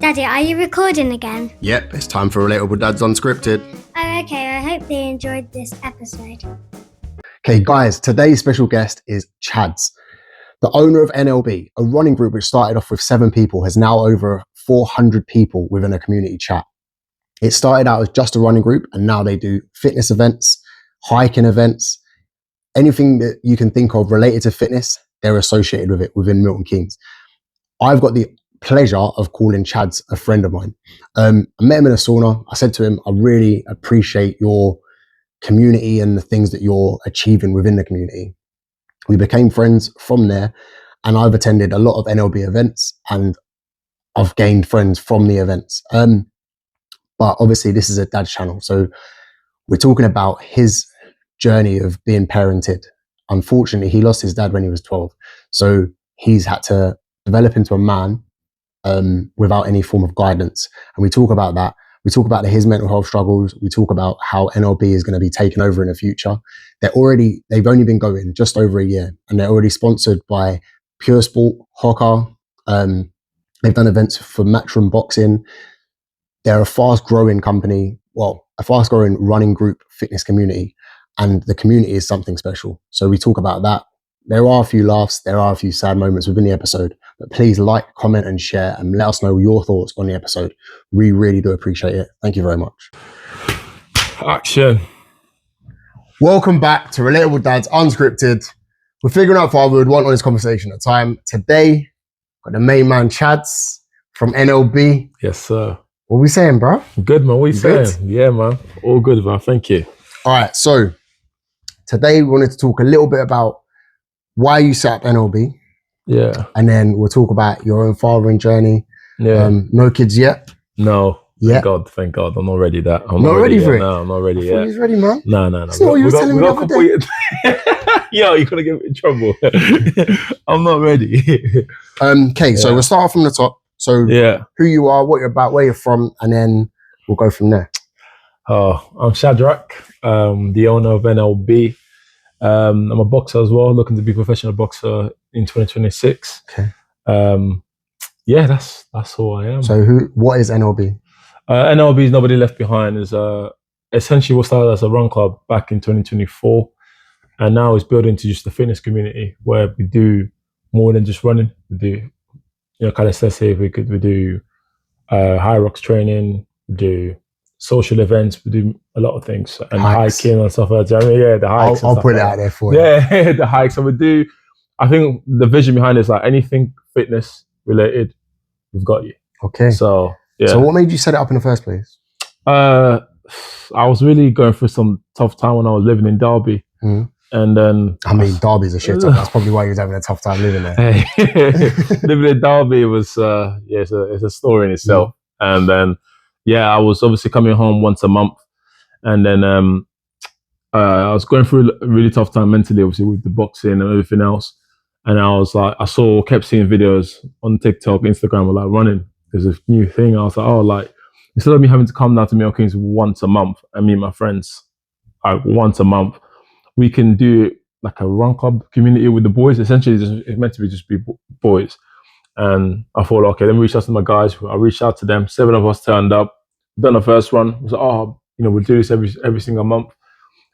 Daddy, are you recording again? Yep, it's time for Relatable Dads Unscripted. Oh, okay. I hope they enjoyed this episode. Okay, guys, today's special guest is Chadz. The owner of NLB, a running group which started off with 7 people, has now over 400 people within a community chat. It started out as just a running group, and now they do fitness events, hiking events, anything that you can think of related to fitness, they're associated with it within Milton Keynes. I've got the pleasure of calling Chadz a friend of mine. I met him in a sauna. I said to him, I really appreciate your community and the things that you're achieving within the community. We became friends from there, and I've attended a lot of NLB events and I've gained friends from the events. But obviously this is a dad's channel, so we're talking about his journey of being parented. Unfortunately, he lost his dad when he was 12, so he's had to develop into a man without any form of guidance. And we talk about that. We talk about his mental health struggles. We talk about how NLB is going to be taken over in the future. They've only been going just over a year, and they're already sponsored by Pure Sport, Hoka. They've done events for Matchroom Boxing. They're a fast growing company, a fast growing running group fitness community, and the community is something special. So we talk about that. There are a few laughs, there are a few sad moments within the episode, but please like, comment and share and let us know your thoughts on the episode. We really do appreciate it. Thank you very much. Action. Welcome back to Relatable Dads Unscripted. We're figuring out fatherhood one honest conversation at a time. Today, got the main man Chadz from NLB. Yes, sir. What are we saying, bro? Good, man. What are you saying? Good? Yeah, man. All good, man. Thank you. All right, so today we wanted to talk a little bit about why you set up NLB. Yeah. And then we'll talk about your own fathering journey. Yeah. No kids yet? No. Yeah. Thank God. I'm not ready that. I'm not ready for it? No, I'm not ready yet. He's ready, man. No. That's not what you were telling me the other day. Yo, you're gonna get me in trouble. I'm not ready. Okay, so we'll start off from the top. So who you are, what you're about, where you're from, and then we'll go from there. I'm Shadrach, the owner of NLB. I'm a boxer as well, looking to be a professional boxer in 2026. Okay. That's who I am. So what is NLB? NLB is Nobody Left Behind. Is essentially what started as a run club back in 2024, and now it's built into just the fitness community where we do more than just running. We do, calisthenics. We do high rocks training. We do social events. We do a lot of things and hiking and stuff like that. The hikes. I'll put it out there for you. Yeah, the hikes. So we do. I think the vision behind it is like anything fitness related, we've got you. Okay. So yeah. So what made you set it up in the first place? I was really going through some tough time when I was living in Derby. And then Derby's a shit time. That's probably why you was having a tough time living there. Living in Derby was it's a story in itself. And then I was obviously coming home once a month, and then I was going through a really tough time mentally, obviously with the boxing and everything else. And I was like, kept seeing videos on TikTok, Instagram, of like running. There's a new thing. I was like, instead of me having to come down to Milton Keynes once a month and meet my friends once a month, we can do like a run club community with the boys. Essentially, it's meant to be just be boys. And I thought, okay, let me reach out to my guys. I reached out to them. 7 of us turned up, done the first one. I was like, we'll do this every single month.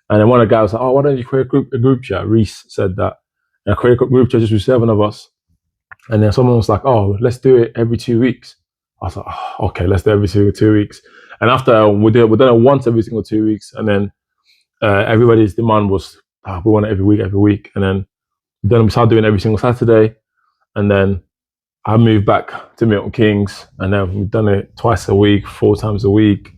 And then one of the guys was like, why don't you create a group chat? Reese said that. And I created a group chat just with 7 of us. And then someone was like, let's do it every 2 weeks. I was like, okay, let's do it every single 2 weeks. And after we done it once every single 2 weeks. And then everybody's demand was, we want it every week. And then we started doing it every single Saturday. And then I moved back to Milton Keynes, and then we've done it twice a week, 4 times a week.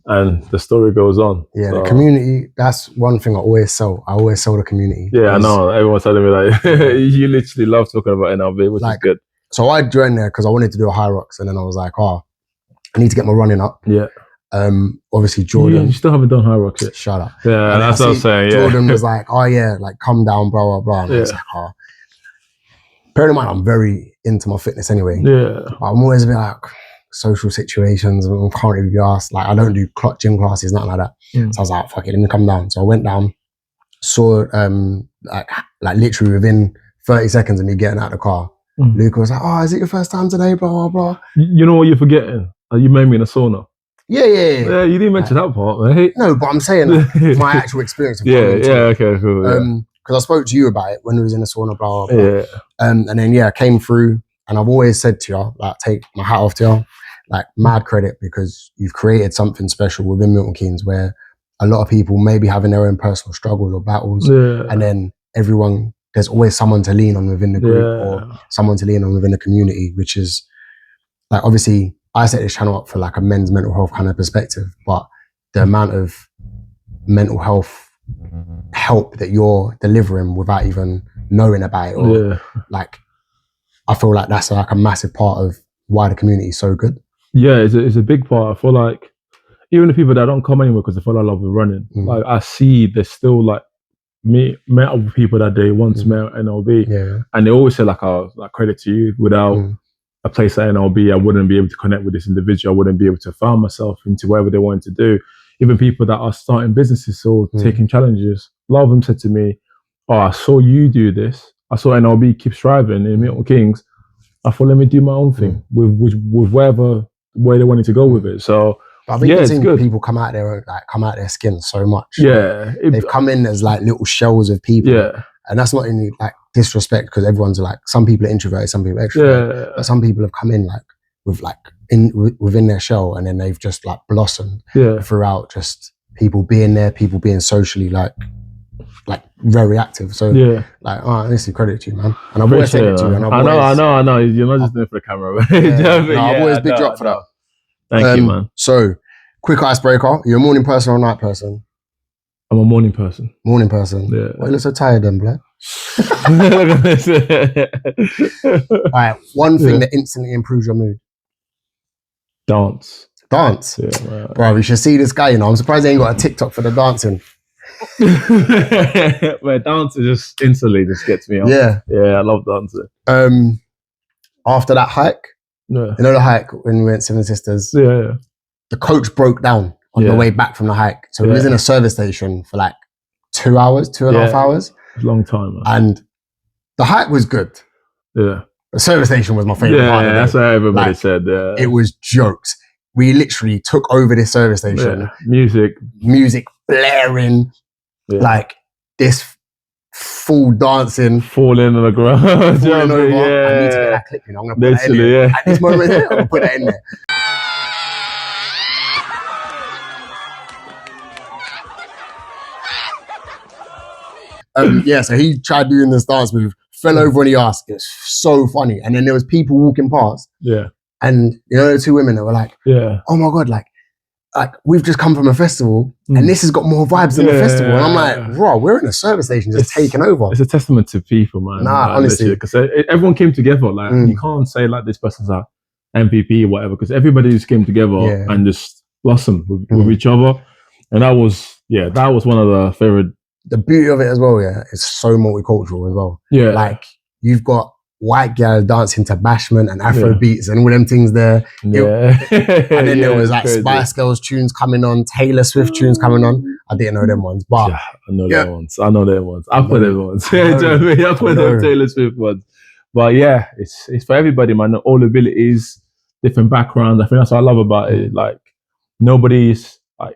And the story goes on. Yeah, the community, that's one thing I always sell. I always sell the community. Yeah, I know. Everyone's telling me like, you literally love talking about NLB, which is good. So I joined there because I wanted to do a high rocks, and then I was like, I need to get my running up. Yeah. Obviously Jordan. You still haven't done high rocks yet. Shut up. Yeah, and that's what I was saying. Yeah. Jordan was like, come down, blah, blah, blah. And I was like, bearing in mind, I'm very into my fitness anyway. Yeah. But I'm always a bit like, social situations, I can't really be asked. Like, I don't do gym classes, nothing like that. So I was like, fuck it, let me come down. So I went down, saw like literally within 30 seconds of me getting out of the car, Luca was like, "Oh, is it your first time today?" Blah blah blah. You know what you're forgetting? You made me in a sauna. Yeah. Yeah, you didn't mention that part, right? No, but I'm saying like, my actual experience. Of Okay, cool. Because I spoke to you about it when we was in the sauna, blah blah blah. Yeah. And then I came through, and I've always said to you, like, take my hat off to you, like, mad credit, because you've created something special within Milton Keynes where a lot of people may be having their own personal struggles or battles, and then there's always someone to lean on within the group or someone to lean on within the community, which is like, obviously I set this channel up for like a men's mental health kind of perspective, but the amount of mental health help that you're delivering without even knowing about it, or like, I feel like that's like a massive part of why the community is so good. Yeah, it's a big part. I feel like even the people that don't come anywhere because they fall in love with running, like I see there's still like met up with people that they once met at NLB, and they always say like, "Oh, like, credit to you. Without a place at NLB, I wouldn't be able to connect with this individual. I wouldn't be able to find myself into whatever they wanted to do." Even people that are starting businesses or taking challenges, a lot of them said to me, "Oh, I saw you do this. I saw NLB keep striving in Milton Keynes. I thought, let me do my own thing with whatever way they wanted to go with it." So. But I've seen people come out their skin so much. Yeah. They've come in as like little shells of people. Yeah. And that's not any like disrespect, because everyone's like, some people are introverted, some people are extroverted. Yeah. But some people have come in like with like within their shell, and then they've just like blossomed throughout, just people being there, people being socially like very active. So like, honestly, credit to you, man. And I've always said it to you. And I know. You're not just doing it for the camera. I've always big drop for that. Thank you, man. So, quick icebreaker. You're a morning person or a night person? I'm a morning person. Morning person? Yeah. Why you look so tired then, Blair? All right. One thing that instantly improves your mood? Dance. Dance? Yeah, right. Bro, you should see this guy, I'm surprised he ain't got a TikTok for the dancing. But dancing just instantly just gets me on. Yeah. Yeah, I love dancing. After that hike, the hike when we went Seven Sisters? Yeah. The coach broke down on the way back from the hike. So we was in a service station for like 2 hours, 2.5 hours. Long time, man. And the hike was good. Yeah. The service station was my favorite part. Yeah, that's what everybody said. Yeah. It was jokes. We literally took over this service station. Yeah. Music blaring. Yeah. Like this full dancing, falling on the ground, falling over. Yeah. I need to get that clip. I'm gonna put that in there. At this moment, I'm gonna put that in there. So he tried doing this dance move, fell over on the ass. It was so funny. And then there was people walking past. Yeah. And the two women that were like, "Oh my God, like we've just come from a festival and this has got more vibes than the festival." And I'm like, "Bro, we're in a service station just taking over." It's a testament to people, man. Nah, honestly. Because everyone came together. Like, you can't say like this person's a MVP or whatever, because everybody just came together and just blossomed with each other. And that was one of the favorite. The beauty of it as well, it's so multicultural as well. Yeah. Like, you've got white girls dancing to bashment and Afro beats and all them things there. Yeah. And then there was like Spice Girls tunes coming on, Taylor Swift tunes coming on. I didn't know them ones, but I know them ones. I put them ones. I put them Taylor Swift ones. But yeah, it's for everybody, man. All abilities, different backgrounds. I think that's what I love about it. Like,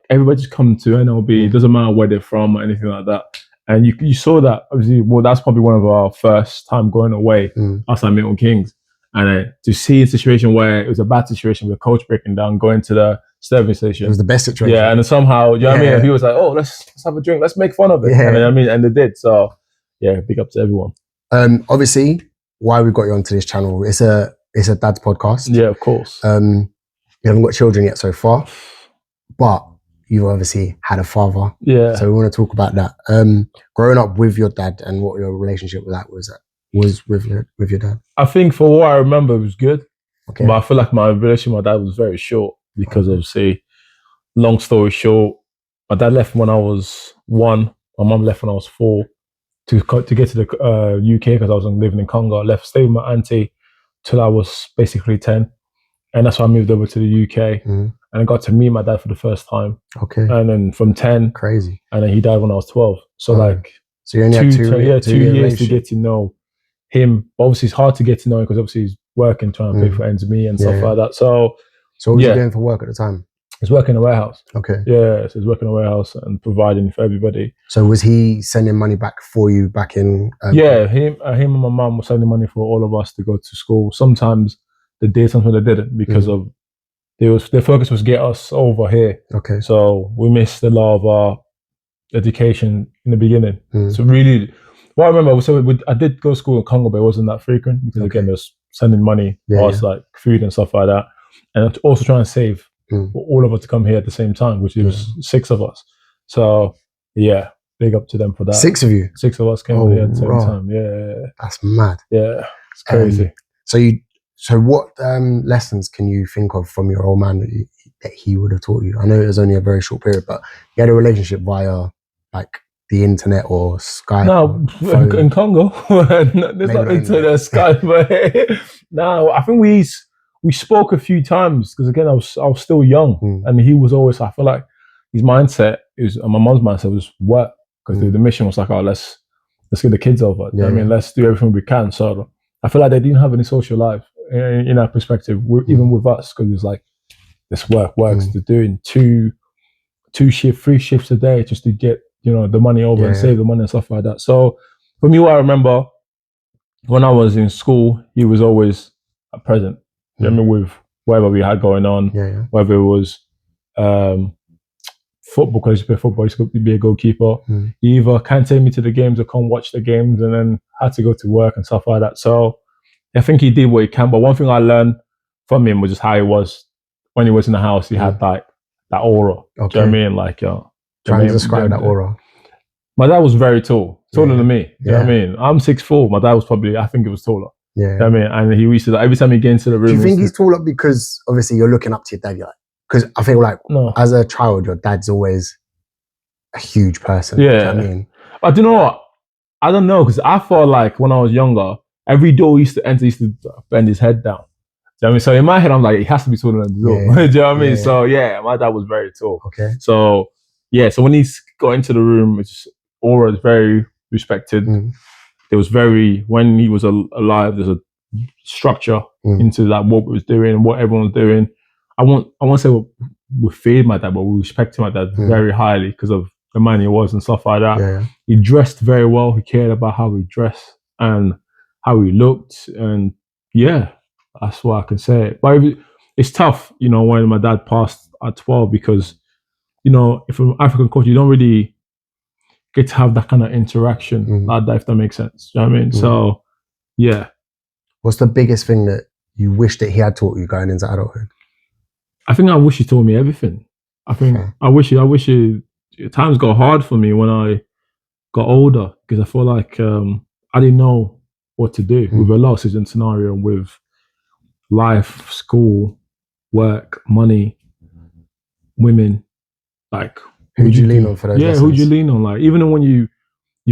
everybody's come to NLB. It doesn't matter where they're from or anything like that. And you saw that, obviously, that's probably one of our first time going away outside Milton Keynes. And to see a situation where it was a bad situation with a coach breaking down, going to the service station. It was the best situation. Yeah, and then somehow, you know what I mean? He was like, "Oh, let's have a drink. Let's make fun of it." Yeah. And they did. So, yeah, big up to everyone. Obviously, why we got you onto this channel, it's a dad's podcast. Yeah, of course. You haven't got children yet so far, but you've obviously had a father. Yeah. So we want to talk about that. Growing up with your dad and what your relationship with that was with your dad. I think for what I remember, it was good. Okay. But I feel like my relationship with my dad was very short because obviously, long story short, my dad left when I was 1. My mum left when I was 4 to get to the UK because I was living in Congo. I stayed with my auntie till I was basically 10. And that's why I moved over to the UK. And I got to meet my dad for the first time. Okay. And then from 10. Crazy. And then he died when I was 12. So so you only had 2 years to get to know him. But obviously, it's hard to get to know him because obviously he's working, trying to pay for ends meet and stuff like that. So what was he doing for work at the time? He's working in a warehouse. Okay. Yeah, so he's working in a warehouse and providing for everybody. So was he sending money back for you back in? Yeah, him and my mum were sending money for all of us to go to school. Sometimes they did, sometimes they didn't because of their focus was get us over here. Okay. So we missed a lot of our education in the beginning. So really, what I remember was I did go to school in Congo, but it wasn't that frequent because again, they're sending money for us like food and stuff like that, and also trying to save for all of us to come here at the same time, which was 6 of us. So yeah, big up to them for that. 6 of you? 6 of us came over here at the same time. Yeah. That's mad. Yeah, it's crazy. So what lessons can you think of from your old man that he would have taught you? I know it was only a very short period, but you had a relationship via like the internet or Skype? No, in Congo, there's not internet, Skype. But no, I think we spoke a few times because again, I was still young, and he was always. I feel like his mindset is, and my mom's mindset was work because the mission was like, oh, let's get the kids over. I mean, let's do everything we can. So I feel like they didn't have any social life in our perspective, even with us, because it's like this works to doing 3 shifts a day just to get the money over and save the money and stuff like that. So for me, what I remember when I was in school, he was always present. You know, with whatever we had going on, whether it was football, because he used to play football, he used to be a goalkeeper. He either can't take me to the games or come watch the games, and then had to go to work and stuff like that. So I think he did what he can. But one thing I learned from him was just how he was when he was in the house. He had like that aura. Do you know what I mean? Like, trying to describe that aura. My dad was very tall, taller than me. Do you know what I mean? I'm 6'4". My dad was probably, I think it was taller. Yeah. You know what I mean? And he used to, every time he get into the room. Do you think he's taller because obviously you're looking up to your dad? Because I feel like as a child, your dad's always a huge person. Yeah. Do you know what I mean? But you know what? I don't know, because I felt like when I was younger, every door he used to enter, he used to bend his head down. Do you know what I mean? So in my head, I'm like, he has to be taller than the door. Do you know what I mean? So yeah, my dad was very tall. Okay. So yeah, so when he got into the room, it's aura is very respected. There was when he was alive, there's a structure into that, what we was doing and what everyone was doing. I won't say we feared my dad, but we respected my dad very highly because of the man he was and stuff like that. He dressed very well. He cared about how he dressed and how he looked, and yeah, that's what I can say. But it's tough, when my dad passed at 12, because if you're an African culture, you don't really get to have that kind of interaction like that, if that makes sense. Do you know what I mean? So yeah. What's the biggest thing that you wish that he had taught you going into adulthood? I think I wish he taught me everything. I think I wish times got hard for me when I got older, because I feel like I didn't know what to do with a lot of scenario, with life, school, work, money, women. Like, who'd you lean on for those lessons? Who'd you lean on? Like, even when you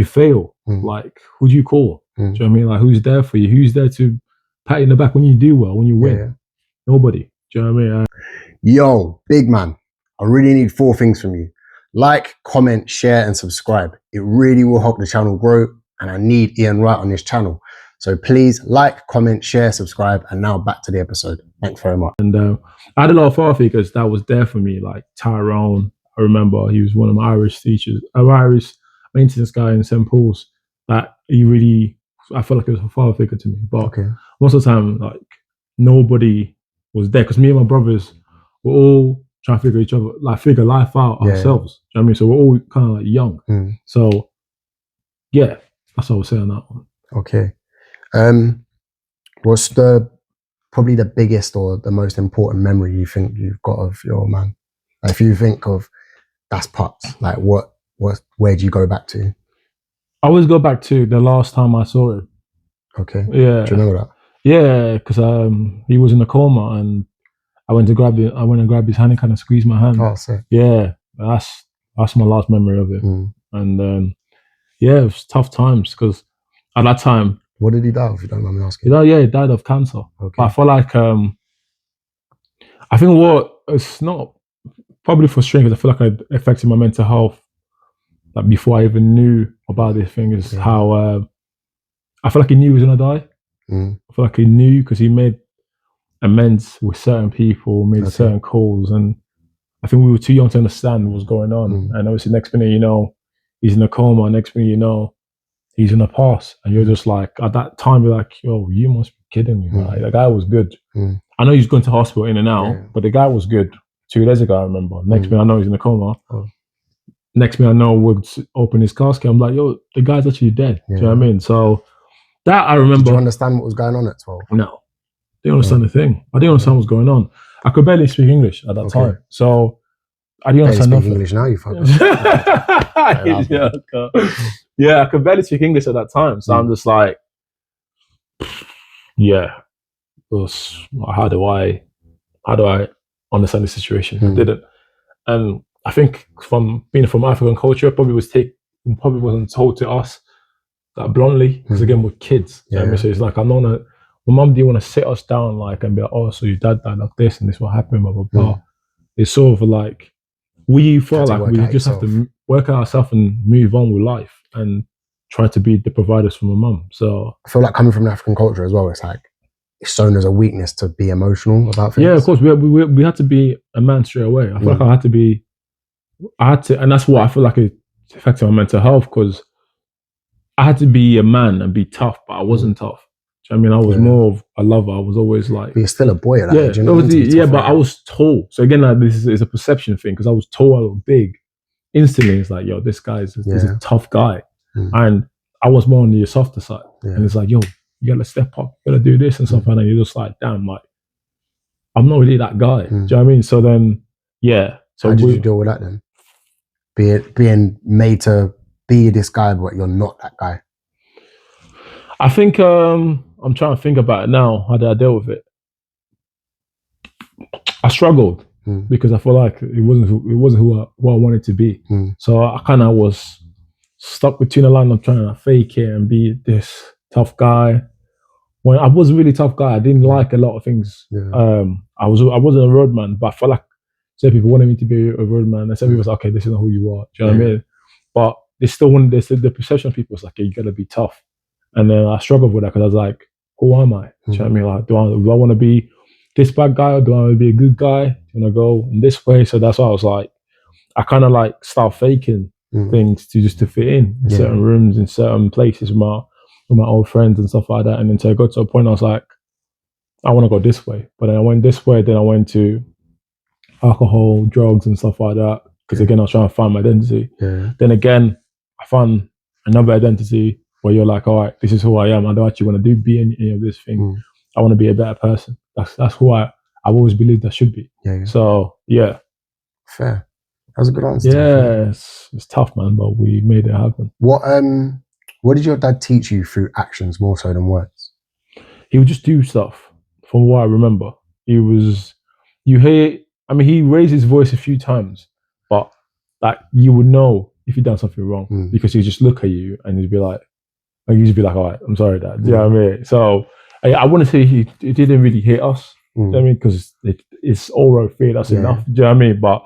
fail, like, who'd you call? Do you know what I mean? Like, who's there for you? Who's there to pat you in the back when you do well, when you win? Nobody. Do you know what I mean? Yo, big man, I really need 4 things from you. Like, comment, share, and subscribe. It really will help the channel grow, and I need Ian Wright on this channel. So please like, comment, share, subscribe, and now back to the episode. Thanks very much. And I had a lot of father figures that was there for me, like Tyrone. I remember he was one of my Irish teachers, an Irish maintenance guy in St. Paul's, that I felt like it was a father figure to me. But most of the time, like, nobody was there, because me and my brothers were all trying to figure life out ourselves. Do you know what I mean? So we're all kind of like young. So yeah, that's what I would say on that one. Okay. What's probably the biggest or the most important memory you think you've got of your man? Like, if you think of that's Pops, like where do you go back to? I always go back to the last time I saw him. Okay. Yeah. Do you remember that? Yeah, because he was in a coma, and I went and grabbed his hand and kind of squeezed my hand. Oh, sick. Yeah, that's my last memory of it. And yeah, it was tough times, because at that time. What did he die of, if you don't mind me asking? He died of cancer. Okay. But I feel like I think it's not probably frustrating, because I feel like it affected my mental health. Like, before I even knew about this thing, is how I feel like he knew he was gonna die. Mm. I feel like he knew because he made amends with certain people, made certain calls, and I think we were too young to understand what was going on. And obviously, next minute, you know, he's in a coma. Next minute, you know, he's in a pass, and you're just like, at that time, you're like, yo, you must be kidding me. Like, the guy was good. I know he's going to hospital in and out, but the guy was good. 2 days ago, I remember. Next minute, I know he's in a coma. Next minute, I know we'll open his casket. I'm like, yo, the guy's actually dead. Do you know what I mean? So that I remember. Did you understand what was going on at 12? No. Didn't understand the thing. I didn't understand what was going on. I could barely speak English at that time. So I didn't understand nothing. English now, you fucker. Yeah, I could barely speak English at that time. So I'm just like, yeah. How do I understand the situation? I didn't. And I think from being from African culture, probably wasn't told to us that bluntly, because again, we're kids. You know what I mean? So it's like, my mum didn't want to sit us down like and be like, oh, so your dad died like this and this what happened, blah, blah, blah. It's sort of like, we felt like we just have to work out ourselves and move on with life and try to be the providers for my mum. So I feel like coming from an African culture as well, it's like, it's shown as a weakness to be emotional about things. Yeah, of course, we had to be a man straight away. I feel like I had to, and that's what I feel like it affected my mental health, because I had to be a man and be tough, but I wasn't tough. Do you know what I mean? I was more of a lover. I was always like... But you're still a boy at that age. But I was tall. So again, like, this is a perception thing, because I was tall, I was big. Instantly, it's like, yo, this guy's a tough guy. And I was more on the softer side. And it's like, yo, you gotta step up, you gotta do this and stuff. And then you're just like, damn, like, I'm not really that guy. Do you know what I mean? So then, yeah. So how did you deal with that then? Being made to be this guy, but you're not that guy. I think I'm trying to think about it now. How did I deal with it? I struggled because I feel like it wasn't who I wanted to be. So I kind of was stuck between the line of trying to fake it and be this tough guy. When I was a really tough guy, I didn't like a lot of things. I wasn't a roadman, but I felt like some people wanted me to be a roadman, and some people was like, okay, this is not who you are. Do you know what I mean? But they still wanted the perception of people was like, hey, you gotta be tough. And then I struggled with that because I was like, who am I? Do you know what I mean? Like, do I want to be this bad guy, or do I want to be a good guy? Do I want to go in this way? So that's why I was like, I kind of like start faking things to fit in certain rooms, in certain places with my old friends and stuff like that. And then so I got to a point I was like, I want to go this way. But then I went this way, then I went to alcohol, drugs and stuff like that. Because again, I was trying to find my identity. Then again, I found another identity where you're like, all right, this is who I am. I don't actually want to be any of this thing. I want to be a better person. That's who I've always believed I should be. So yeah. Fair. That was a good answer. Yeah, it's tough, man, but we made it happen. What did your dad teach you through actions more so than words? He would just do stuff. From what I remember, he raised his voice a few times, but like you would know if he'd done something wrong because he'd just look at you and he'd be like, all right, I'm sorry, Dad. Do you know what I mean? So I wouldn't say he didn't really hit us. Do you know what I mean? Because it's oral fear, that's enough. Do you know what I mean? But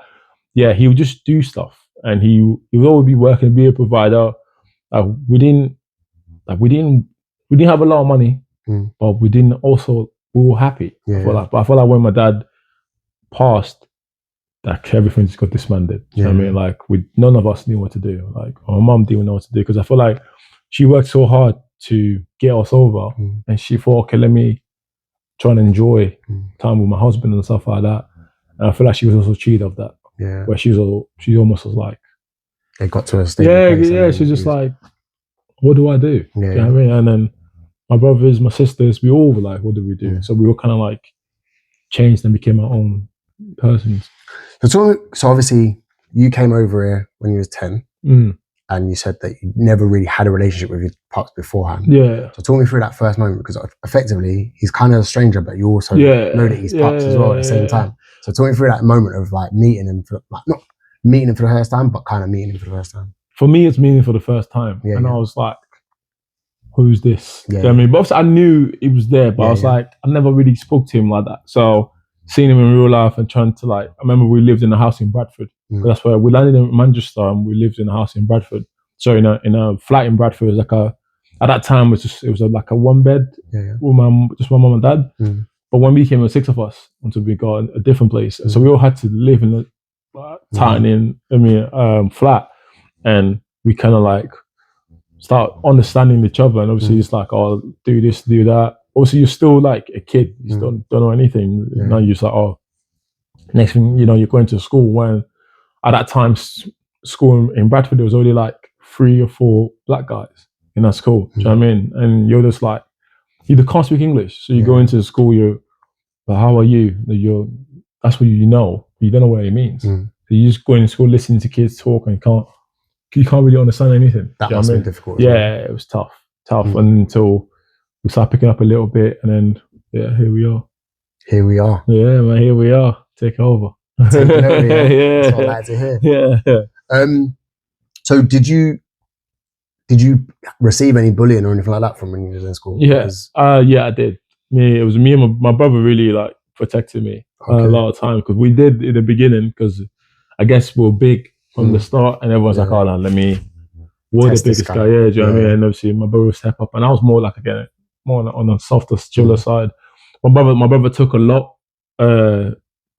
yeah, he would just do stuff, and he would always be working, be a provider. We didn't have a lot of money, but we were happy. I felt like when my dad passed, like everything just got disbanded. You know what I mean? Like none of us knew what to do. Like my mum didn't know what to do, because I feel like she worked so hard to get us over, and she thought, okay, let me try and enjoy time with my husband and stuff like that. And I feel like she was also cheated of that. Where she almost was like, it got to a stage. She's just like, what do I do? Do you know what I mean? And then my brothers, my sisters, we all were like, what do we do? So we were kind of like changed and became our own persons. So obviously you came over here when you was 10, and you said that you never really had a relationship with your pops beforehand. So talk me through that first moment, because effectively he's kind of a stranger, but you also know that he's pops as well at the same time. So talk me through that moment of like meeting him not meeting him for the first time, but kind of meeting him for the first time. For me, it's meeting for the first time. I was like, who's this? Do you know what I mean? But obviously I knew he was there, but I was like, I never really spoke to him like that. So seeing him in real life and trying to like, I remember we lived in a house in Bradford. That's where we landed in Manchester, and we lived in a house in Bradford. So in a flat in Bradford, it was like at that time it was like a one bed with just my mum and dad. But when we came, there were 6 of us until we got a different place. So we all had to live in a tiny, flat, and we kind of like start understanding each other. And obviously, it's like, oh, do this, do that. Obviously, you're still like a kid. You still don't know anything. Now you're just like, oh, next thing you know, you're going to school. When at that time, school in Bradford, there was only like 3 or 4 black guys in that school. Do you know what I mean? And you're just like, you can't speak English. So you go into school, you're like, how are you? That's what you know. You don't know what it means. So you just go into school listening to kids talk, and you can't really understand anything. That must have been difficult. Yeah, it was tough. And until we started picking up a little bit, and then here we are. Yeah, man, here we are. Take over. Taking over, yeah. That's what I like to hear. Yeah. So did you receive any bullying or anything like that from when you was in school? Yeah. I did. It was me and my brother really like protected me a lot of time, because we did in the beginning, because I guess we were big from the start, and everyone's like, oh, no, we're the biggest guy. Yeah, do you know what I mean? And obviously my brother would step up, and I was more like, again, more on the softer, chiller side. My brother took a lot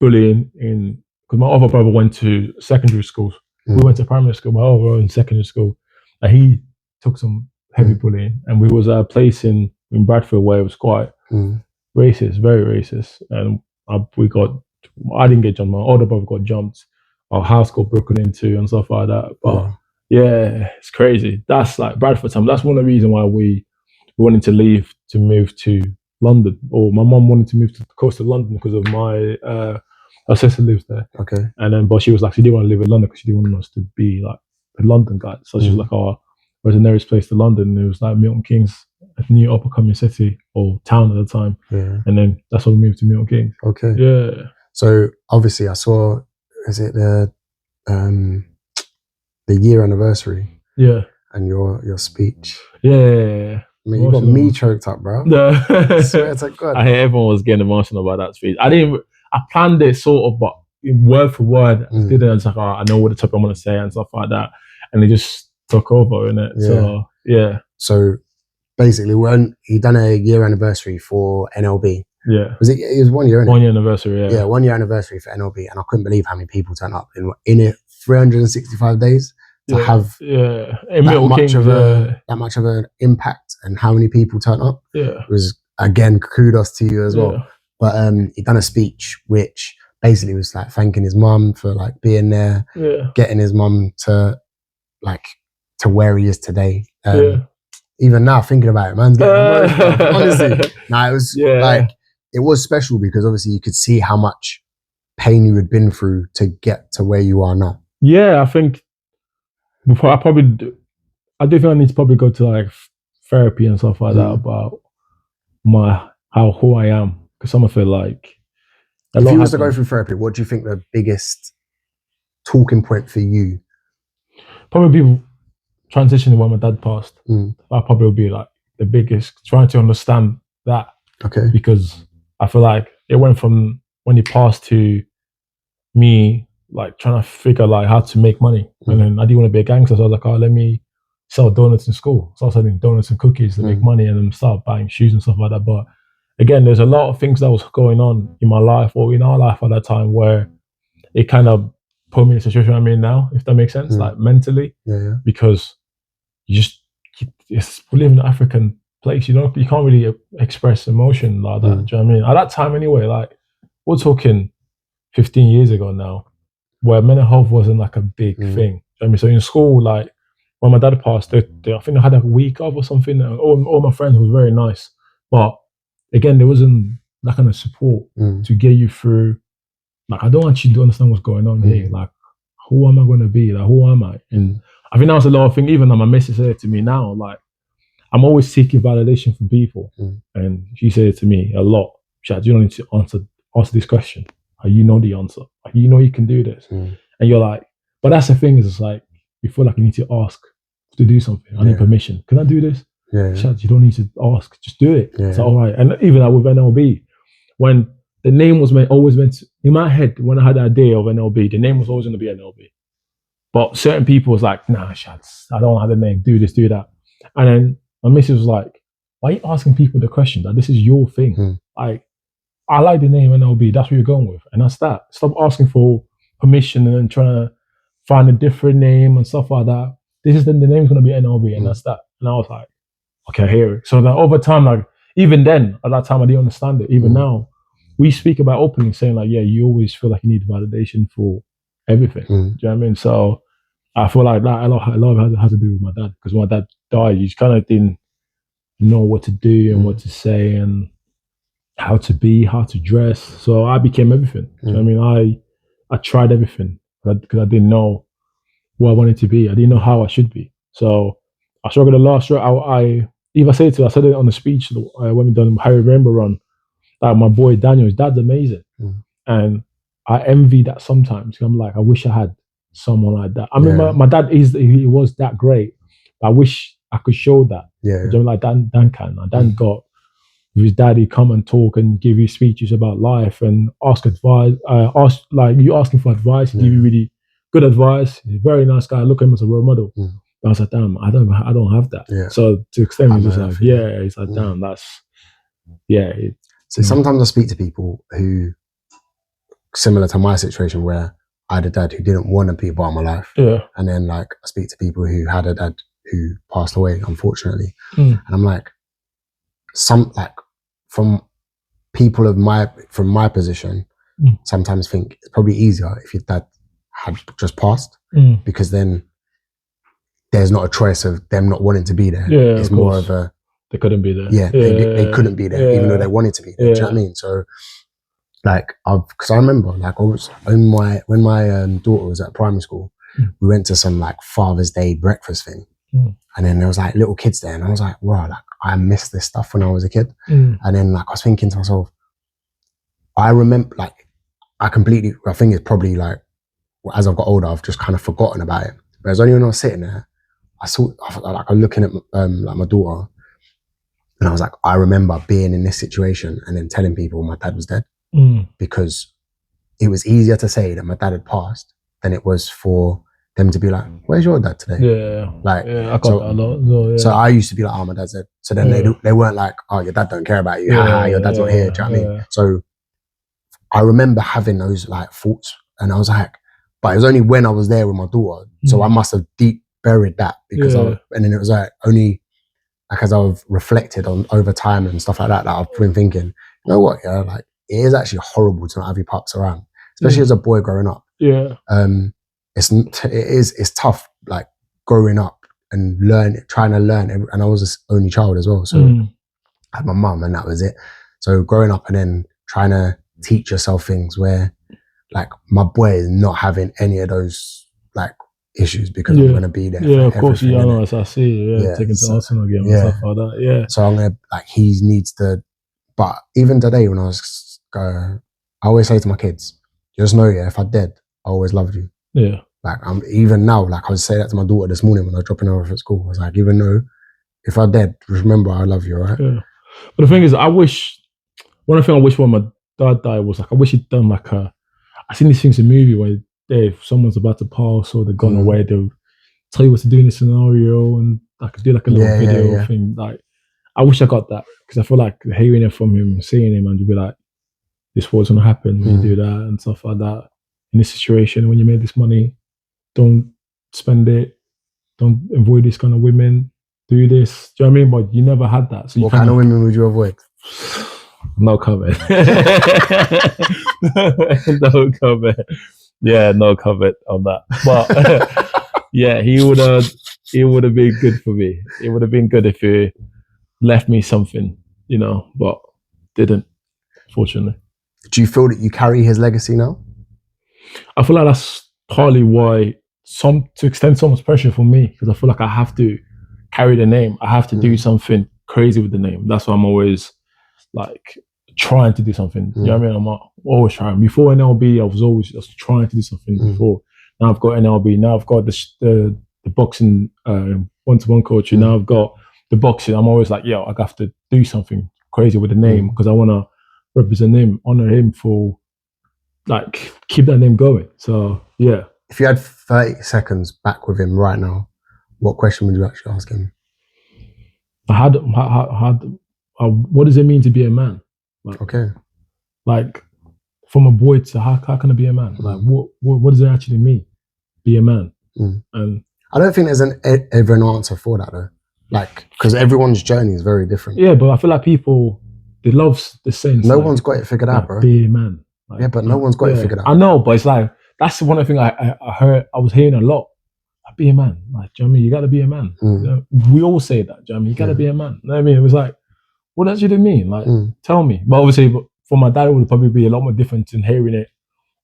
bullying because my other brother went to secondary schools. We went to primary school, my other brother in secondary school, and he took some heavy bullying. And we was at a place in Bradford where it was quite racist, very racist, and I didn't get jumped. My older brother got jumped. Our house got broken into and stuff like that. But yeah, it's crazy. That's like Bradford time. That's one of the reasons why we wanted to move to London, or my mum wanted to move to the coast of London because of her sister lives there. Okay. And then, but she was like, she didn't want to live in London because she didn't want us to be like a London guy. So she was like, oh, where's the nearest place to London? And it was like Milton Keynes, a new up and coming city or town at the time. Yeah. And then that's when we moved to Milton Keynes. Okay. Yeah. So obviously I saw, is it the year anniversary? Yeah. And your speech. Yeah. I mean, you got me choked up, bro. No. I swear to God. I hear everyone was getting emotional about that speech. I planned it sort of, but word for word, I did it. I was like, oh, I know what the topic I'm going to say and stuff like that. And it just took over, innit? Yeah. So, yeah. So basically, when he done a year anniversary for NLB. Yeah. It was 1 year, innit? 1 year anniversary, yeah. Yeah, 1 year anniversary for NLB. And I couldn't believe how many people turned up in it 365 days. To have that much of an impact, and how many people turn up, was, again, kudos to you as well. But he done a speech which basically was like thanking his mum for like being there, getting his mum to where he is today. Even now thinking about it, man's getting emotional. Honestly, it was like, it was special because obviously you could see how much pain you had been through to get to where you are now. Yeah, I think. I do think I need to probably go to like therapy and stuff like that about who I am, because some of it like. If you was to go through therapy, what do you think the biggest talking point for you? Probably be transitioning when my dad passed. That probably would be like the biggest, trying to understand that. Okay. Because I feel like it went from when he passed to me like trying to figure like how to make money. And then I didn't want to be a gangster, so I was like, oh, let me sell donuts in school. So I was selling donuts and cookies to make money, and then start buying shoes and stuff like that. But again, there's a lot of things that was going on in my life or in our life at that time where it kind of put me in the situation I'm in now, if that makes sense, like mentally. Because we live in an African place, you can't really express emotion like that. Do you know what I mean? At that time anyway, like we're talking 15 years ago now, where mental health wasn't like a big thing. I mean, so in school, like when my dad passed, I think I had like a week off or something. All my friends was very nice, but again, there wasn't that kind of support to get you through. Like, I don't want you to understand what's going on here. Like, who am I going to be? Like, who am I? And I think that was a lot of things. Even though my missus said it to me now, like I'm always seeking validation from people, and she said it to me a lot. Chadz, you don't need to answer this question. You know the answer. Like, you know you can do this. And you're like, but that's the thing, is it's like you feel like you need to ask to do something. I need permission. Can I do this? Chadz, you don't need to ask. Just do it. It's all right. And even like with NLB, when the name was always meant to, in my head, when I had the idea of NLB, the name was always going to be NLB. But certain people was like, nah, Chadz, I don't have the name. Do this, do that. And then my missus was like, why are you asking people the questions? Like, this is your thing. Like, I like the name NLB. That's what you're going with. And that's that. Stop asking for permission and then trying to find a different name and stuff like that. This is the name's going to be NLB and that's that. And I was like, okay, I hear it. So then over time, like, even then, at that time, I didn't understand it. Even now, we speak about openly saying like, yeah, you always feel like you need validation for everything. Do you know what I mean? So I feel like that a lot of it has to do with my dad. Because when my dad died, you just kind of didn't know what to do and what to say and how to be, how to dress. So I became everything. You know what I mean? I tried everything because I didn't know what I wanted to be. I didn't know how I should be. So I struggled a lot. I said it on the speech when we done Harry Rainbow Run. Like my boy Daniel, his dad's amazing. And I envy that sometimes. I'm like, I wish I had someone like that. I mean, my dad he was that great. But I wish I could show that. You know, like Dan can. Dan got with his daddy come and talk and give you speeches about life and ask advice. You asking for advice, he give you really good advice. He's a very nice guy. I look at him as a role model. I was like, damn, I don't have that. So to extend, he's just like, he's like, damn, that's So sometimes I speak to people who, similar to my situation, where I had a dad who didn't want to be a part of my life. And then like I speak to people who had a dad who passed away, unfortunately. And I'm like, from people from my position, sometimes think it's probably easier if your dad had just passed, because then there's not a choice of them not wanting to be there. It's more of a they couldn't be there. They couldn't be there, even though they wanted to be there. Do you know what I mean? So, like, because I remember, like, I was when my daughter was at primary school, we went to some like Father's Day breakfast thing, and then there was like little kids there, and I was like, wow, like I missed this stuff when I was a kid. And then like I was thinking to myself, I remember, like, I think it's probably like as I've got older, I've just kind of forgotten about it. But it was only when I was sitting there, I'm looking at like my daughter. And I was like, I remember being in this situation and then telling people my dad was dead, because it was easier to say that my dad had passed than it was for them to be like, where's your dad today? I got that a lot. So I used to be like, oh, my dad's dead. So then they weren't like, oh, your dad don't care about you. Your dad's not here. Do you know what I mean? So I remember having those like thoughts, and I was like, but it was only when I was there with my daughter. So I must have deep buried that because and then it was like only like as I've reflected on over time and stuff like that, that I've been thinking, you know what, like it is actually horrible to not have your pups around, especially as a boy growing up. It's tough, like growing up and trying to learn, and I was the only child as well, so I had my mum and that was it. So growing up and then trying to teach yourself things where like my boy is not having any of those like issues because I'm going to be there. Of course, I see. Taking to Arsenal again and stuff like that. So I'm going to, like, he needs to, but even today when I always say to my kids, just know, if I'm dead, I always loved you. Like, even now, like I was saying that to my daughter this morning when I was dropping her off at school. I was like, even though if I'm dead, remember I love you, right? But the thing is, one thing I wish when my dad died was like, I wish he'd done like I seen these things in movie where if someone's about to pass or they've gone away, they'll tell you what to do in the scenario, and I could do like a little video thing. Like, I wish I got that, because I feel like hearing it from him, seeing him, and to be like, this was going to happen when you do that and stuff like that. In this situation, when you made this money, don't spend it. Don't avoid this kind of women. Do this. Do you know what I mean? But you never had that. So what kind of women would you avoid? No comment. No comment. No comment on that. But he would have been good for me. It would have been good if he left me something, but didn't, fortunately. Do you feel that you carry his legacy now? I feel like that's partly why to extend so much pressure for me, because I feel like I have to carry the name. I have to do something crazy with the name. That's why I'm always like trying to do something. You know what I mean? I'm always trying. Before NLB, I was always just trying to do something before. Now I've got NLB. Now I've got the boxing one-to-one coaching. Now I've got the boxing. I'm always like, I have to do something crazy with the name, because I want to represent him, honor him for, like, keep that name going. So, yeah. If you had 30 seconds back with him right now, what question would you actually ask him? what does it mean to be a man? Like, Okay. like from a boy to how can I be a man? Like what does it actually mean? Be a man. And I don't think there's ever an answer for that though. Like, because everyone's journey is very different. yeah, but I feel like people, they love the sense. No like, one's got it figured out, bro. Be a man. Like, Yeah, but no one's got it figured out. I know, but it's like, that's one of the things I was hearing a lot. Like, be a man. Like, do you know what I mean? You got to be a man. You know, we all say that, do you know what I mean? You got to be a man. You know what I mean? It was like, what does it mean? Like, tell me. But obviously, for my dad, it would probably be a lot more different than hearing it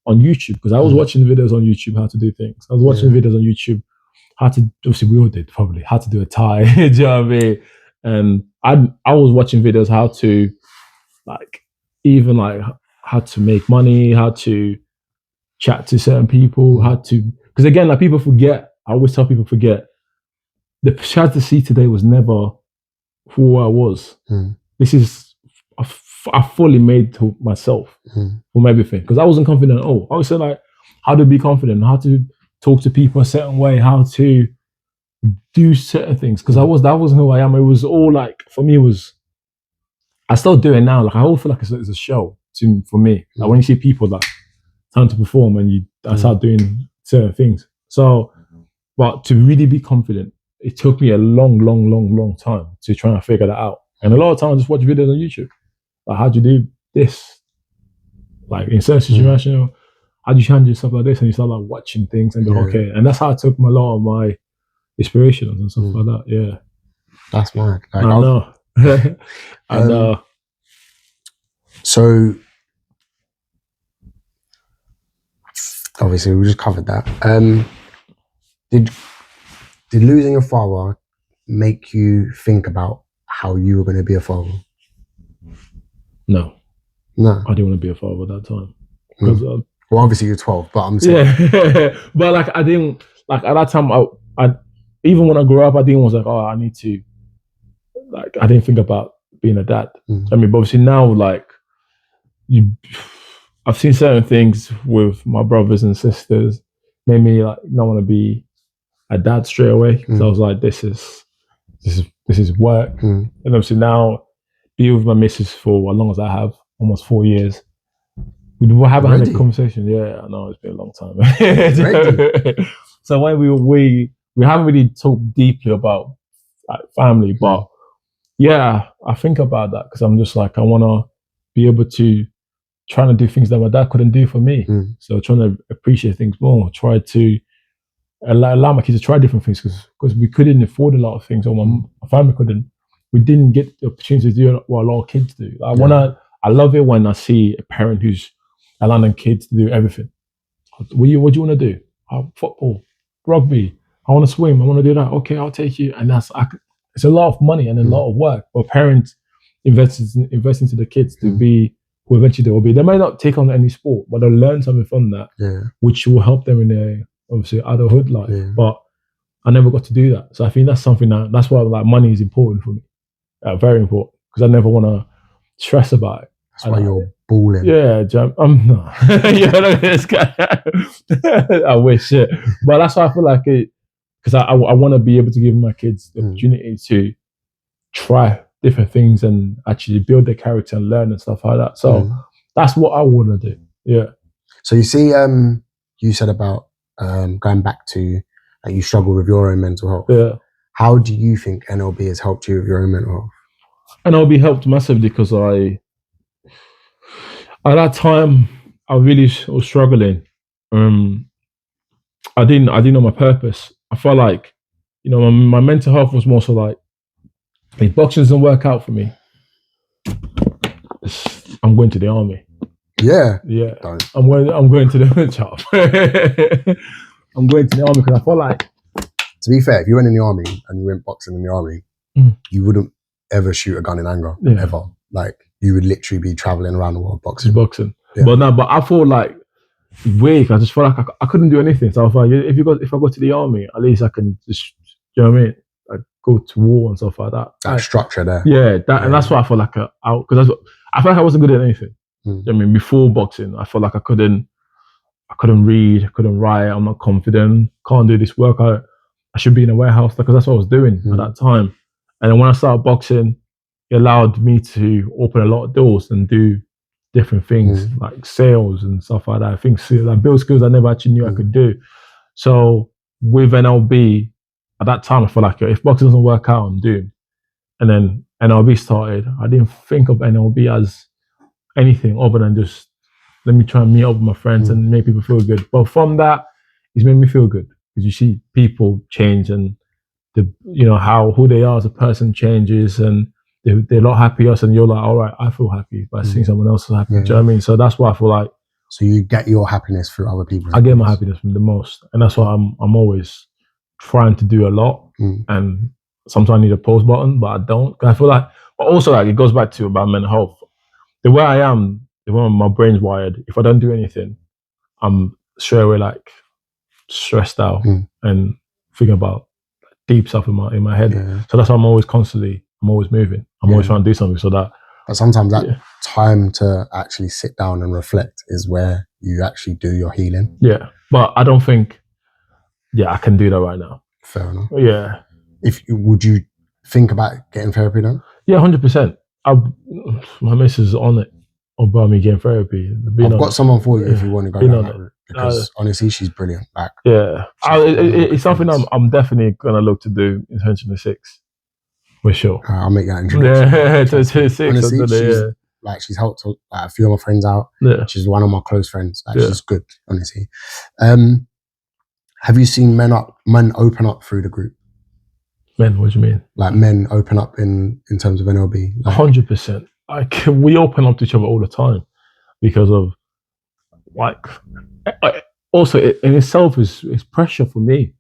on YouTube, because I was watching videos on YouTube how to do things. I was watching videos on YouTube how to, obviously we all did probably, how to do a tie, do you know what I mean? And I was watching videos how to, like, even like how to make money, how to chat to certain people, how to, because again, like, people forget, I always tell people forget, the Chadz to see today was never who I was. This is, I fully made to myself from everything, because I wasn't confident at all. I was saying, like, how to be confident, how to talk to people a certain way, how to do certain things, because that wasn't who I am. It was all like, for me, I still do it now. Like, I all feel like it's a show for me. Like, when you see people like time to perform and I start doing certain things. So, but to really be confident, it took me a long time to try and figure that out. And a lot of times I just watch videos on YouTube. Like, how do you do this? Like, in certain situations, how do you handle yourself like this? And you start like watching things and go, okay. And that's how I took a lot of my inspirations and stuff like that. Yeah. That's mad. Like, I know. I know. So, obviously, we just covered that. Did losing your father make you think about how you were going to be a father? No. No. I didn't want to be a father at that time. Because well, obviously you're 12, but I'm saying. Yeah. But like, I didn't, like, at that time, I even when I grew up, I didn't was like, oh, I need to, like, I didn't think about being a dad. I mean, but obviously now, like, I've seen certain things with my brothers and sisters made me like not want to be a dad straight away, because I was like, this is work. And obviously now, be with my missus for as long as I have, almost 4 years. We haven't had a conversation. Yeah, I know, it's been a long time. So when we haven't really talked deeply about, like, family, but yeah, I think about that, because I'm just like, I want to be able to trying to do things that my dad couldn't do for me. So trying to appreciate things more, try to allow my kids to try different things, because we couldn't afford a lot of things, or my family couldn't. We didn't get the opportunity to do what a lot of kids do. I love it when I see a parent who's allowing their kids to do everything. What do you want to do? Football, rugby. I want to swim. I want to do that. Okay, I'll take you. And it's a lot of money and a lot of work. But parents invest into the kids to be who eventually they will be. They might not take on any sport, but they'll learn something from that, which will help them in their, obviously, adulthood life. But I never got to do that. So I think that's something that's why, like, money is important for me. Very important, because I never want to stress about it. That's why you're balling. Yeah, I'm not. You know, look at this guy. I wish it. But that's why I feel like it, because I want to be able to give my kids the opportunity to try different things and actually build their character and learn and stuff like that. So that's what I want to do. Yeah. So you see, you said about going back to, like, you struggle with your own mental health. Yeah. How do you think NLB has helped you with your own mental health? NLB helped massively, because at that time I really was struggling. I didn't know my purpose. I felt like, you know, my mental health was more so like, if boxing doesn't work out for me, I'm going to the army. Yeah. Yeah. I'm going to the job. I'm going to the army, because I felt like, to be fair, if you went in the army and you went boxing in the army, you wouldn't ever shoot a gun in anger, ever. Like, you would literally be traveling around the world boxing. Yeah. But I thought, like, weak. I just felt like I couldn't do anything. So I was like, if I go to the army, at least I can just, you know what I mean? Like, go to war and stuff like that. That structure there. Yeah, and that's why I felt like because I felt like I wasn't good at anything. You know what I mean, before boxing, I felt like I couldn't read, I couldn't write. I'm not confident. Can't do this work. I should be in a warehouse, because that's what I was doing at that time. And then when I started boxing, it allowed me to open a lot of doors and do different things like sales and stuff like that. I think like build skills I never actually knew I could do. So with NLB, at that time, I felt like if boxing doesn't work out, I'm doomed. And then NLB started. I didn't think of NLB as anything other than just let me try and meet up with my friends and make people feel good. But from that, it's made me feel good because you see people change and who they are as a person changes and they're a lot happier. And you're like, all right, I feel happy by seeing someone else is happy. Do you know what I mean? So that's why I feel like. So you get your happiness through other people. I get my happiness from the most, and that's why I'm always trying to do a lot. And sometimes I need a pause button, but I don't. I feel like, but also like it goes back to about mental health. The way I am, the way my brain's wired, if I don't do anything, I'm straight away like stressed out and thinking about deep stuff in my head. So that's why I'm always moving. I'm always trying to do something so that. But sometimes that time to actually sit down and reflect is where you actually do your healing. Yeah, but I don't think, I can do that right now. Fair enough. Yeah. Would you think about getting therapy then? Yeah, 100%. My missus is on it about me getting therapy. I've got someone for you if you want to go down that route. Because honestly, she's brilliant. Like, it's something I'm definitely gonna look to do in 2026 for sure. I'll make that introduction. Yeah, 2026. Honestly, she's helped a few of my friends out. Yeah. She's one of my close friends. She's good, honestly. Have you seen men open up through the group? Men, what do you mean? Like men open up in terms of NLB? 100%. We open up to each other all the time because of also in itself is pressure for me.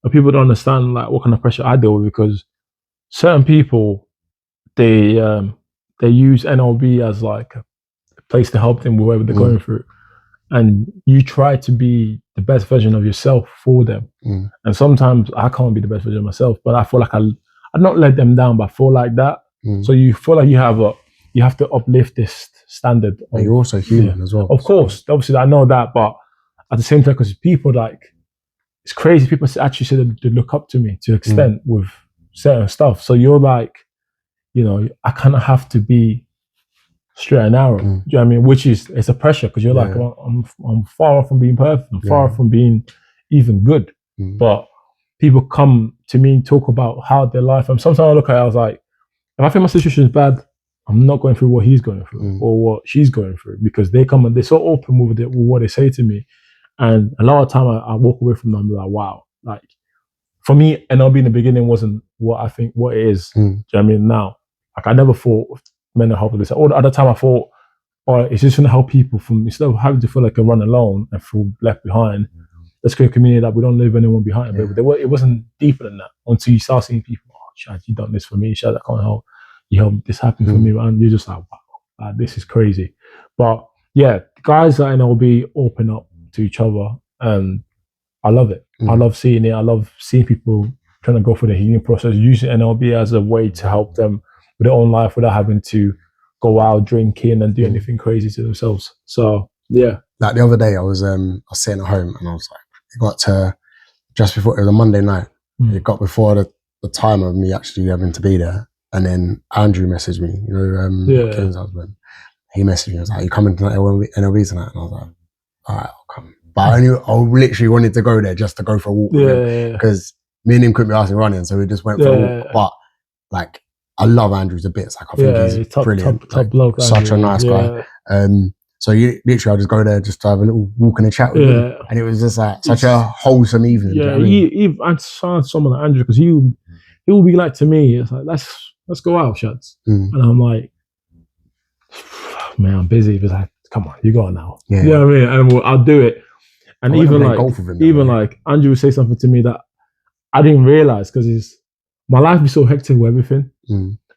And people don't understand like what kind of pressure I deal with because certain people they use NLB as like a place to help them with whatever they're going through. And you try to be the best version of yourself for them. And sometimes I can't be the best version of myself, but I feel like I not let them down, but I feel like that. So you feel like you have to uplift this standard. But you're also human as well. Of course, obviously I know that, but at the same time, because people it's crazy. People actually say that they look up to me to an extent with certain stuff. So you're like, I kind of have to be straight and narrow. Do you know what I mean? Which it's a pressure because you're like, I'm far off from being perfect. I'm far off from being even good. But people come to me and talk about how their life. And sometimes I look at it, I was like, if I think my situation is bad, I'm not going through what he's going through or what she's going through because they come and they're so open with what they say to me. And a lot of time I walk away from them like, wow. Like for me, NLB in the beginning wasn't what I think what it is. Do you know what I mean? Now, like I never thought mental health this. All the other time I thought, it's just going to help people from instead of having to feel like I run alone and feel left behind. Let's create a community that we don't leave anyone behind. But it wasn't deeper than that until you start seeing people. Oh, Chad, you done this for me. Chad, I can't help. You helped this happen for me, and you're just like, wow, this is crazy. But yeah, guys at NLB open up to each other, and I love it. I love seeing it. I love seeing people trying to go through the healing process, using NLB as a way to help them with their own life without having to go out drinking and do anything crazy to themselves. So yeah. Like the other day, I was sitting at home and I was like, it got to just before it was a Monday night. It got before the time of me actually having to be there, and then Andrew messaged me. Ken's husband. He messaged me. He was like, "You coming to NLB tonight?" And I was like, "All right, I'll come." But I literally wanted to go there just to go for a walk because me and him couldn't be asked running, so we just went for a walk. But like, I love Andrew to bits. Like, I think he's brilliant. Top bloke, such a nice guy. So I'll just go there just to have a little walk and a chat with him. And it was just like such a wholesome evening. Yeah, I saw someone like Andrew because he will be like to me, it's like, let's go out, Chadz. And I'm like, man, I'm busy. He's like, come on, you go on now. You know what I mean? And I'll do it. And like Andrew would say something to me that I didn't realize because my life is so hectic with everything.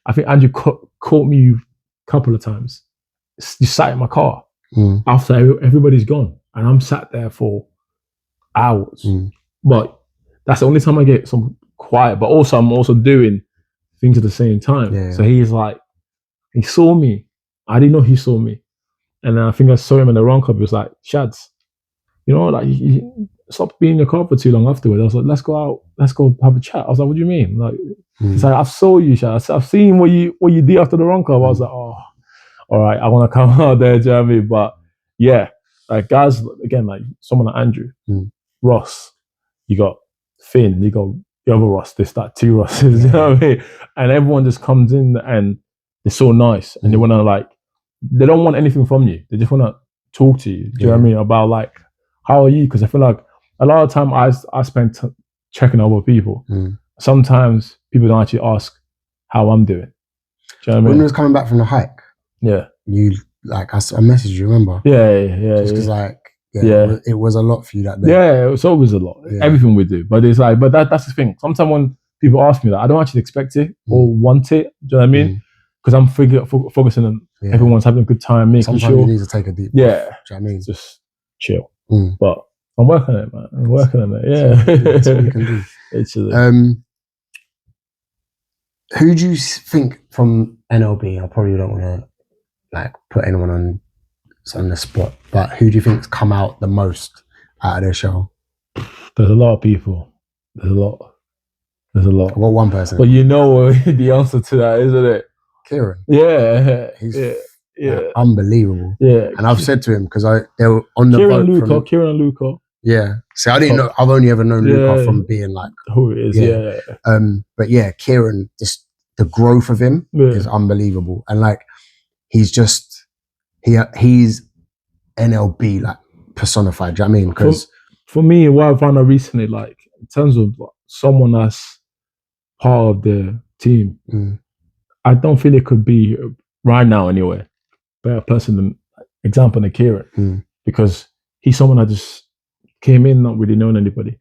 I think Andrew caught me a couple of times. You sat in my car after everybody's gone, and I'm sat there for hours. But that's the only time I get some quiet. But also, I'm also doing things at the same time. So he's like, he saw me. I didn't know he saw me, and I think I saw him in the wrong cup. He was like, Chadz, like stop being in your car for too long afterwards. I was like, let's go out, let's go have a chat. I was like, what do you mean? Like, it's like, I've saw you, Chadz. I've seen what you did after the Ron Club. I was like, oh, all right, I want to come out there, do you know what I mean? But yeah, like guys, again, like someone like Andrew, Ross, you got Finn, you got the other Ross, there's like 2 Rosses, you know what I mean? And everyone just comes in and they're so nice and they want to like, they don't want anything from you. They just want to talk to you, do you know what I mean? About like, how are you? Because I feel like a lot of time I spend checking other people. Sometimes people don't actually ask how I'm doing. Do you know what I mean? When we was coming back from the hike, you like I messaged you, remember? Yeah. Just because like it was a lot for you that day. Yeah, it's always a lot. Yeah. Everything we do, but it's like, but that's the thing. Sometimes when people ask me that, I don't actually expect it or want it. Do you know what I mean? Because I'm focusing on everyone's having a good time, making Sometimes sure you need to take a deep breath. Do you know what I mean? Just chill. But I'm working on it, man. I'm working on it. Yeah, that's what you can do. Literally. Who do you think from NLB? I probably don't want to like put anyone on the spot, but who do you think's come out the most out of their show? There's a lot of people. There's a lot. What one person? But you know the answer to that, isn't it? Kieran. Yeah. He's unbelievable. Yeah. And I've said to him, because they were on the Kieran vote Kieran and Luca. Yeah. See, I didn't know. I've only ever known Luca from being like who it is. Yeah. But yeah, Kieran, just the growth of him is unbelievable, and like he's NLB like personified. Do you know what I mean? Because for me, what I found out recently, like in terms of someone that's part of the team, I don't feel it could be right now anyway better person than example than Kieran, because he's someone that just came in not really knowing anybody,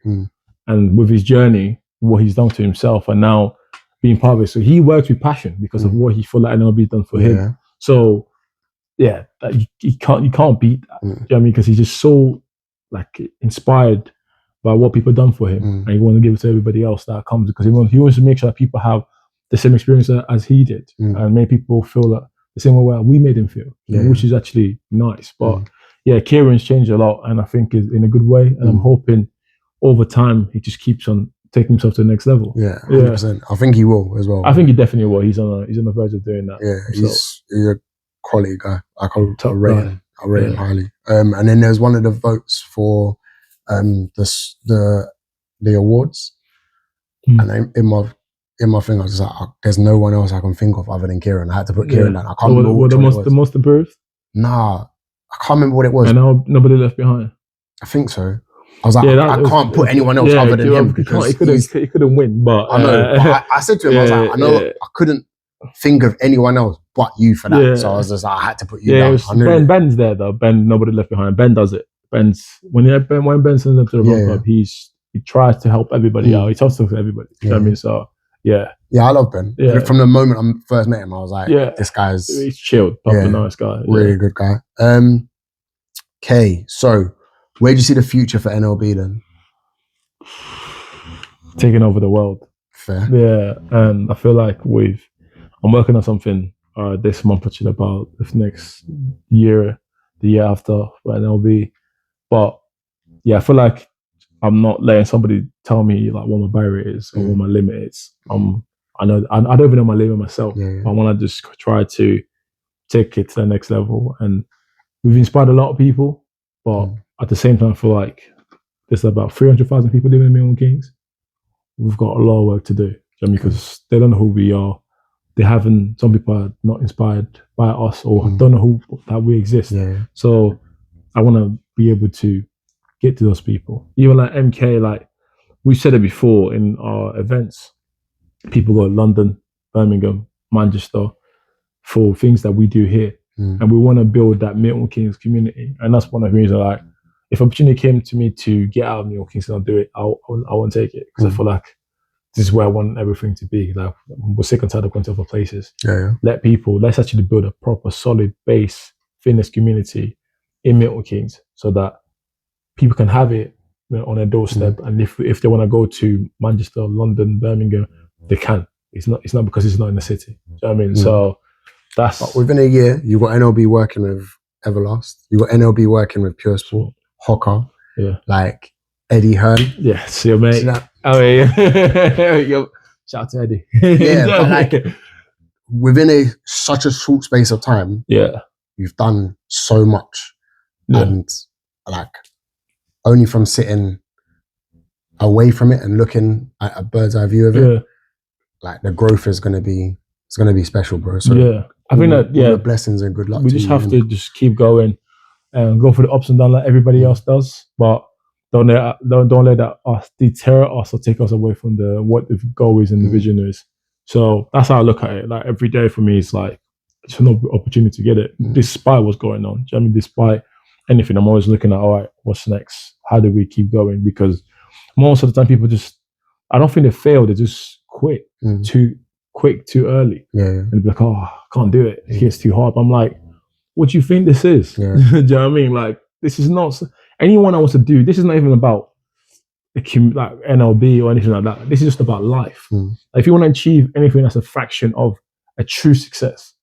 and with his journey, what he's done to himself, and now being part of it. So he works with passion because of what he feel like NLB's done for him. So yeah, you can't beat that. Do you know what I mean? Because he's just so like inspired by what people done for him, and he wants to give it to everybody else that comes, because he wants to make sure that people have the same experience as he did, and make people feel that the same way we made him feel, which is actually nice. But yeah, Kieran's changed a lot, and I think is in a good way. And I'm hoping over time he just keeps on taking himself to the next level. Yeah, 100%. I think he will as well. I think he definitely will. He's on the verge of doing that. Yeah, he's a quality guy. I rate him highly. And then there's one of the votes for the awards, and in my thing I was just like, there's no one else I can think of other than Kieran. I had to put Kieran down. I can't remember what the most improved. Nah, I can't remember what it was. And now nobody left behind. I think so. I was like, I can't put anyone else other than him because he couldn't win. But I know. But I said to him, I was like, I know I couldn't think of anyone else but you for that. So I was just like, I had to put you down. Ben's there though. Ben, nobody left behind. Ben does it. When Ben sends up to the Rock Club, he tries to help everybody out. He talks to everybody. You know what I mean? So yeah, I love Ben. From the moment I first met him, I was like, this guy's he's chilled, proper nice guy, really good guy. Okay, so where do you see the future for NLB then? Taking over the world. Fair. Yeah, and I feel like I'm working on something this month actually about this next year, the year after for NLB. But yeah, I feel like I'm not letting somebody tell me like what my barrier is or what my limit is. I don't even know my limit myself. I want to just try to take it to the next level, and we've inspired a lot of people, but at the same time, I feel like there's about 300,000 people living in Milton Keynes. We've got a lot of work to do, because they don't know who we are. Some people are not inspired by us or don't know that we exist. So I want to be able to get to those people. Even like MK, like we said it before in our events, people go to London, Birmingham, Manchester for things that we do here. And we want to build that Milton Keynes community. And that's one of the reasons, like, if opportunity came to me to get out of Milton Keynes and I'll do it, I won't take it. Because I feel like this is where I want everything to be. Like, we're sick and tired of going to other places. Let's actually build a proper, solid base fitness community in Milton Keynes so that people can have it on their doorstep. And if they want to go to Manchester, London, Birmingham, they can. It's not because it's not in the city. Do you know what I mean? So that's within a year, you've got NLB working with Everlast. You've got NLB working with Pure Sport, Hocker. Yeah. Like, Eddie Hearn. Yeah, see your mate. See that? Oh yeah. Yo, shout out to Eddie. Yeah, but like within such a short space of time, yeah, you've done so much, yeah, and like only from sitting away from it and looking at a bird's eye view of it, yeah, like the growth is gonna be special, bro. So yeah. I think that all the blessings and good luck. we to just you, have innit? to just keep going and go for the ups and downs like everybody else does, but don't let that deter us or take us away from what the goal is and the vision is. So that's how I look at it. Like every day for me, it's like it's an opportunity to get it, despite what's going on. Do you know what I mean? Despite anything, I'm always looking at, all right, what's next? How do we keep going? Because most of the time, people I don't think they fail. They just quit too quick, too early. Yeah. And be like, oh, I can't do it. It gets too hard. I'm like, what do you think this is? Yeah. Do you know what I mean? Like, this is not anyone I want to do. This is not even about like NLB or anything like that. This is just about life. Like, if you want to achieve anything that's a fraction of a true success,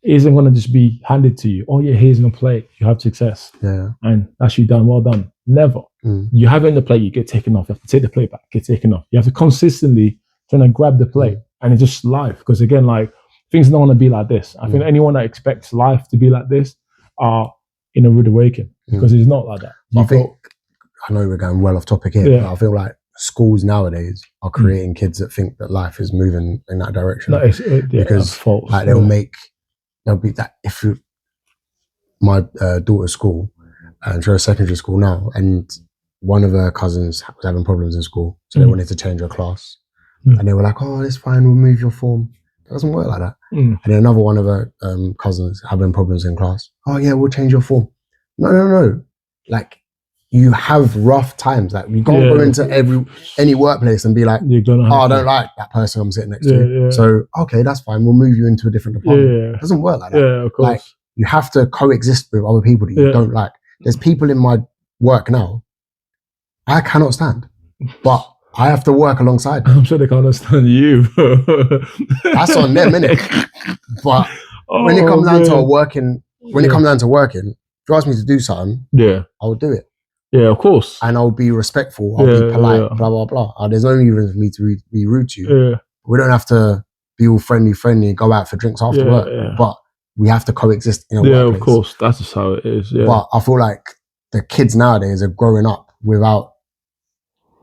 it isn't going to just be handed to you. Oh yeah, here's in the plate. You have success. Yeah. And that's you done. Well done. Never. You have it in the plate. You get taken off. You have to take the plate back. Get taken off. You have to consistently try to grab the plate. And it's just life. Because again, like things don't want to be like this. I think anyone that expects life to be like this are in a rude awakening because it's not like that. I know we're going well off topic here, but I feel like schools nowadays are creating kids that think that life is moving in that direction. Because false, like they'll be that if you my daughter's school and she's secondary school now, and one of her cousins was having problems in school, so they wanted to change her class. And they were like, oh, it's fine, we'll move your form. It doesn't work like that. And then another one of her cousins having problems in class. Oh yeah, we'll change your form. No. Like, you have rough times. Like, you can't go into any workplace and be like, oh, I don't like that person I'm sitting next to. So, okay, that's fine. We'll move you into a different department. It doesn't work like that. Yeah, of course. Like, you have to coexist with other people that you don't like. There's people in my work now I cannot stand, but I have to work alongside them. I'm sure they can't understand you. That's on them, innit? But when it comes down to working, if you ask me to do something, I'll do it. Yeah, of course. And I'll be respectful. I'll be polite. Blah blah blah. There's no reason for me to be rude to you. We don't have to be all friendly, go out for drinks after work. But we have to coexist in a workplace. Yeah, of course. That's just how it is. Yeah. But I feel like the kids nowadays are growing up without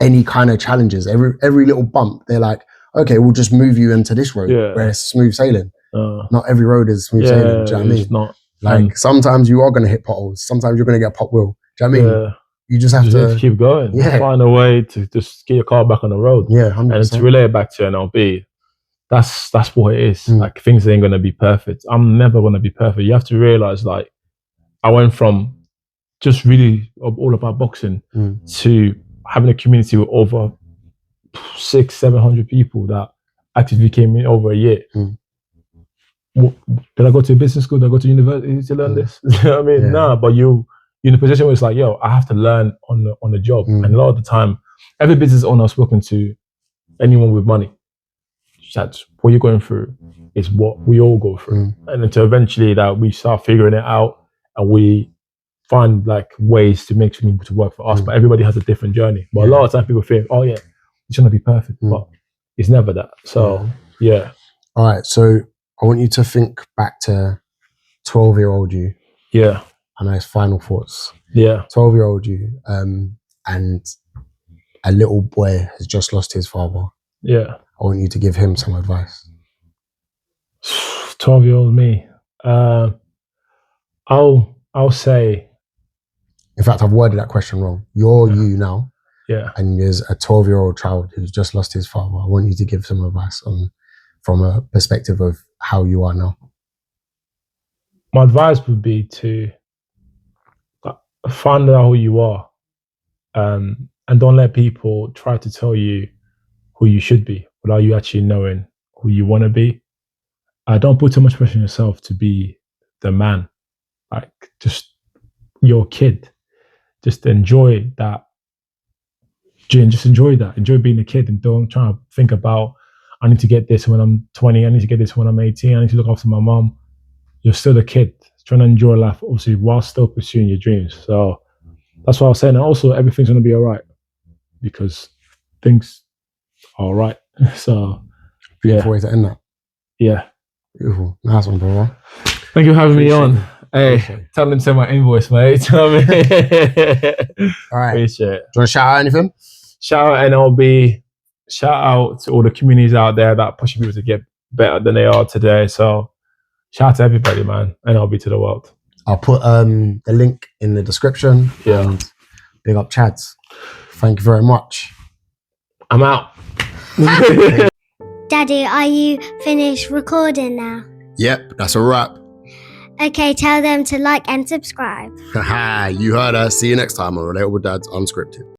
any kind of challenges. Every little bump, they're like, okay, we'll just move you into this road where it's smooth sailing. Not every road is smooth sailing. Do you know what I mean? Not. Like, sometimes you are going to hit potholes. Sometimes you're going to get a pop wheel. Do you know what I mean? You just have to keep going. Find a way to just get your car back on the road. Yeah, 100%. And to relate it back to NLB, that's what it is. Like, things ain't going to be perfect. I'm never going to be perfect. You have to realize, like, I went from just really all about boxing to having a community with over 600-700 people that actively came in over a year. Did I go to a business school? Did I go to university to learn this? You know what I mean? Nah, but you're in a position where it's like, yo, I have to learn on the job. And a lot of the time, every business owner I've spoken to, anyone with money, Chadz, what you're going through is what we all go through. And until eventually that we start figuring it out and we find like ways to make something to work for us. But everybody has a different journey. But a lot of time people think, oh yeah, it's gonna be perfect. But it's never that. So yeah. All right. So I want you to think back to 12-year-old you. Yeah. And his final thoughts. Yeah. 12-year-old you. And a little boy has just lost his father. Yeah. I want you to give him some advice. 12-year-old me. I'll say. In fact, I've worded that question wrong. You're you now. Yeah. And there's a 12-year-old child who's just lost his father. I want you to give some advice from a perspective of how you are now. My advice would be to find out who you are, and don't let people try to tell you who you should be without you actually knowing who you want to be. Don't put too much pressure on yourself to be the man. Like, just your kid. Just enjoy that. Just enjoy that. Enjoy being a kid, and don't try to think about, I need to get this when I'm 20. I need to get this when I'm 18. I need to look after my mom. You're still a kid trying to enjoy life, obviously, while still pursuing your dreams. So that's what I was saying. And also, everything's going to be all right. because things are all right. So Beautiful way to end that. yeah. Beautiful. Nice one, bro. Thank you for having me Appreciate on. it. Hey, Appreciate it. tell them to send my invoice, mate. Tell me. All right. Appreciate it. Do you want to shout out anything? Shout out NLB. Shout out to all the communities out there that are pushing people to get better than they are today. So shout out to everybody, man. NLB to the world. I'll put the link in the description. Yeah. And big up Chadz. Thank you very much. I'm out. Daddy, are you finished recording now? Yep, that's a wrap. Okay, tell them to like and subscribe. Haha, you heard us. See you next time on Relatable Dads Unscripted.